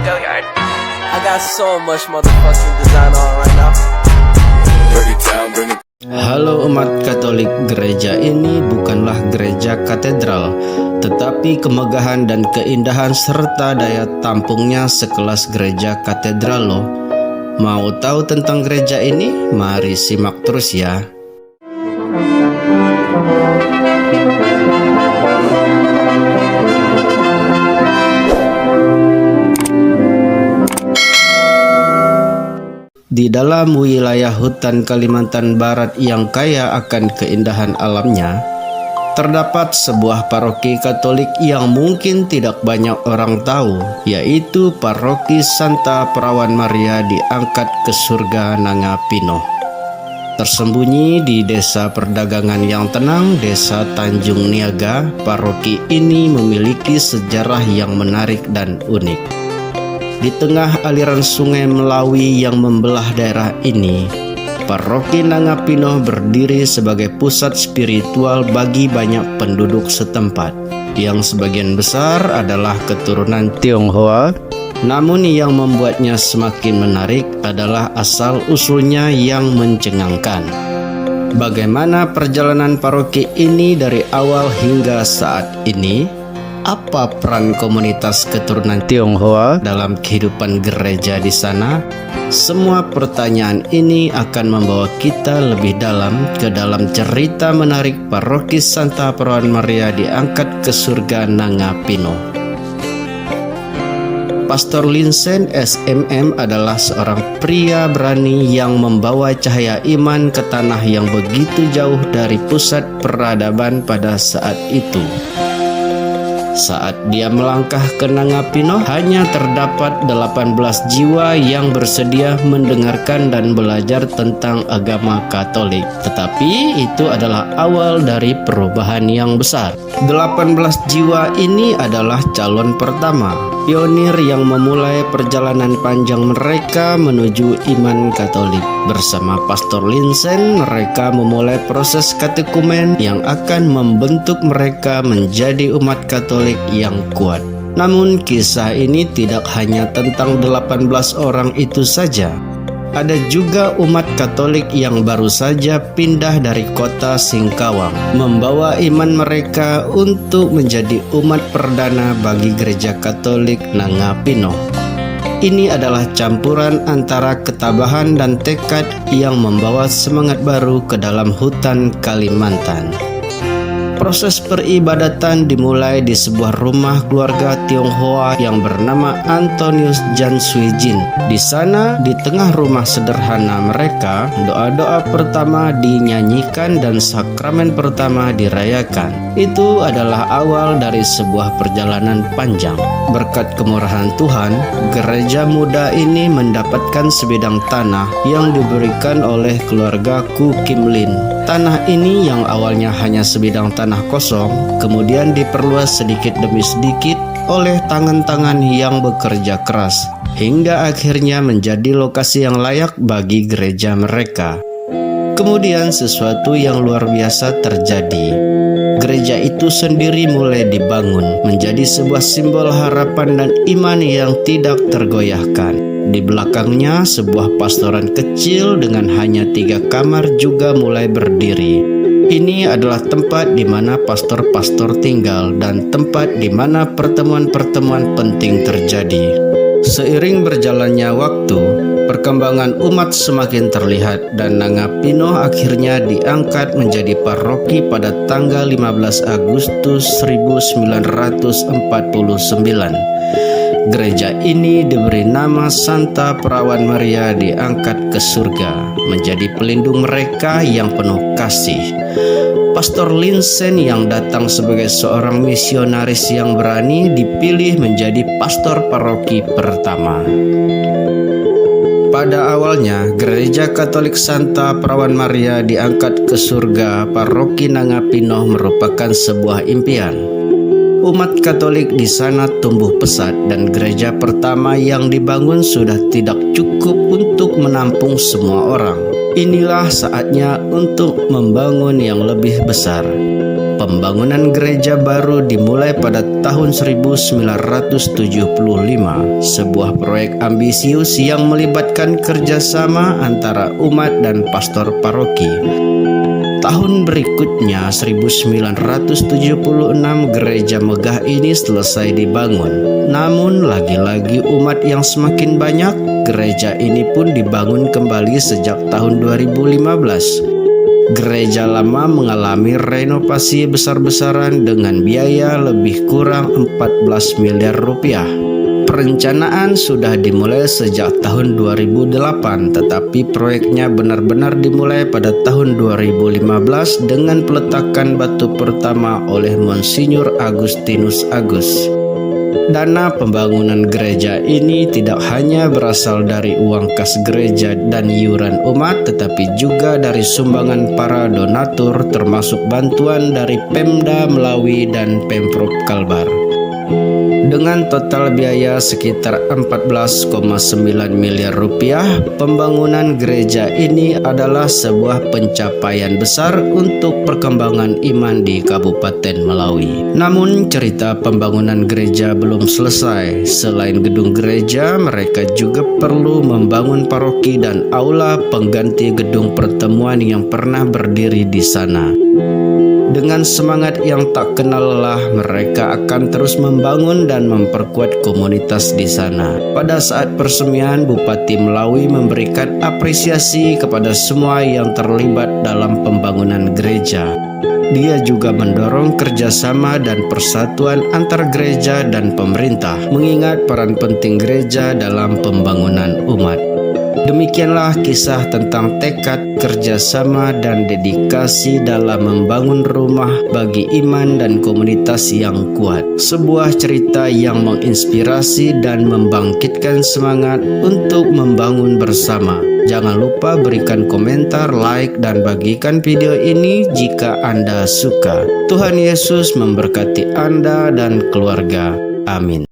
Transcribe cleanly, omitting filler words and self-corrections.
I got so much motherfucking design on right now. Halo umat Katolik, gereja ini bukanlah gereja katedral, tetapi kemegahan dan keindahan serta daya tampungnya sekelas gereja katedral loh. Mau tahu tentang gereja ini? Mari simak terus ya. Di dalam wilayah hutan Kalimantan Barat yang kaya akan keindahan alamnya, terdapat sebuah paroki Katolik yang mungkin tidak banyak orang tahu, yaitu Paroki Santa Perawan Maria diangkat ke surga Nangapino. Tersembunyi di desa perdagangan yang tenang, Desa Tanjung Niaga, paroki ini memiliki sejarah yang menarik dan unik. Di tengah aliran sungai Melawi yang membelah daerah ini, Paroki Nangapino berdiri sebagai pusat spiritual bagi banyak penduduk setempat, yang sebagian besar adalah keturunan Tionghoa. Namun yang membuatnya semakin menarik adalah asal-usulnya yang mencengangkan. Bagaimana perjalanan paroki ini dari awal hingga saat ini? Apa peran komunitas keturunan Tionghoa dalam kehidupan gereja di sana? Semua pertanyaan ini akan membawa kita lebih dalam ke dalam cerita menarik Paroki Santa Perawan Maria diangkat ke surga Nangapino. Pastor Linsen SMM adalah seorang pria berani yang membawa cahaya iman ke tanah yang begitu jauh dari pusat peradaban pada saat itu. Saat dia melangkah ke Nangapino, hanya terdapat 18 jiwa yang bersedia mendengarkan dan belajar tentang agama Katolik. Tetapi itu adalah awal dari perubahan yang besar. 18 jiwa ini adalah calon pertama, pionir yang memulai perjalanan panjang mereka menuju iman Katolik. Bersama Pastor Linsen, mereka memulai proses katekumen yang akan membentuk mereka menjadi umat Katolik yang kuat. Namun kisah ini tidak hanya tentang 18 orang itu saja. Ada juga umat Katolik yang baru saja pindah dari kota Singkawang, membawa iman mereka untuk menjadi umat perdana bagi gereja Katolik Nangapino. Ini adalah campuran antara ketabahan dan tekad yang membawa semangat baru ke dalam hutan Kalimantan. Proses peribadatan dimulai di sebuah rumah keluarga Tionghoa yang bernama Antonius Jan Suijin. Di sana, di tengah rumah sederhana mereka, doa-doa pertama dinyanyikan dan sakramen pertama dirayakan. Itu adalah awal dari sebuah perjalanan panjang. Berkat kemurahan Tuhan, gereja muda ini mendapatkan sebidang tanah yang diberikan oleh keluarga Ku Kim Lin. Tanah ini yang awalnya hanya sebidang tanah kosong, kemudian diperluas sedikit demi sedikit oleh tangan-tangan yang bekerja keras, hingga akhirnya menjadi lokasi yang layak bagi gereja mereka. Kemudian sesuatu yang luar biasa terjadi. Gereja itu sendiri mulai dibangun, menjadi sebuah simbol harapan dan iman yang tidak tergoyahkan. Di belakangnya, sebuah pastoran kecil dengan hanya 3 kamar juga mulai berdiri. Ini adalah tempat di mana pastor-pastor tinggal dan tempat di mana pertemuan-pertemuan penting terjadi. Seiring berjalannya waktu, perkembangan umat semakin terlihat dan Nangapino akhirnya diangkat menjadi paroki pada tanggal 15 Agustus 1949. Gereja ini diberi nama Santa Perawan Maria diangkat ke surga, menjadi pelindung mereka yang penuh kasih. Pastor Linsen yang datang sebagai seorang misionaris yang berani dipilih menjadi pastor paroki pertama. Pada awalnya, Gereja Katolik Santa Perawan Maria diangkat ke surga Paroki Nangapino merupakan sebuah impian. Umat Katolik di sana tumbuh pesat dan gereja pertama yang dibangun sudah tidak cukup untuk menampung semua orang. Inilah saatnya untuk membangun yang lebih besar. pembangunan gereja baru dimulai pada tahun 1975, sebuah proyek ambisius yang melibatkan kerjasama antara umat dan pastor paroki. Tahun berikutnya 1976 gereja megah ini selesai dibangun. Namun lagi-lagi umat yang semakin banyak, gereja ini pun dibangun kembali sejak tahun 2015. Gereja lama mengalami renovasi besar-besaran dengan biaya lebih kurang 14 miliar rupiah. Perencanaan sudah dimulai sejak tahun 2008, tetapi proyeknya benar-benar dimulai pada tahun 2015 dengan peletakan batu pertama oleh Monsinyur Agustinus Agus. Dana pembangunan gereja ini tidak hanya berasal dari uang kas gereja dan iuran umat, tetapi juga dari sumbangan para donatur, termasuk bantuan dari Pemda Melawi dan Pemprov Kalbar. Dengan total biaya sekitar 14,9 miliar rupiah, pembangunan gereja ini adalah sebuah pencapaian besar untuk perkembangan iman di Kabupaten Melawi. Namun cerita pembangunan gereja belum selesai. Selain gedung gereja, mereka juga perlu membangun paroki dan aula pengganti gedung pertemuan yang pernah berdiri di sana. Dengan semangat yang tak kenal lelah, mereka akan terus membangun dan memperkuat komunitas di sana. Pada saat peresmian, Bupati Melawi memberikan apresiasi kepada semua yang terlibat dalam pembangunan gereja. Dia juga mendorong kerjasama dan persatuan antar gereja dan pemerintah, mengingat peran penting gereja dalam pembangunan umat. Demikianlah kisah tentang tekad, kerjasama, dan dedikasi dalam membangun rumah bagi iman dan komunitas yang kuat. Sebuah cerita yang menginspirasi dan membangkitkan semangat untuk membangun bersama. Jangan lupa berikan komentar, like, dan bagikan video ini jika Anda suka. Tuhan Yesus memberkati Anda dan keluarga. Amin.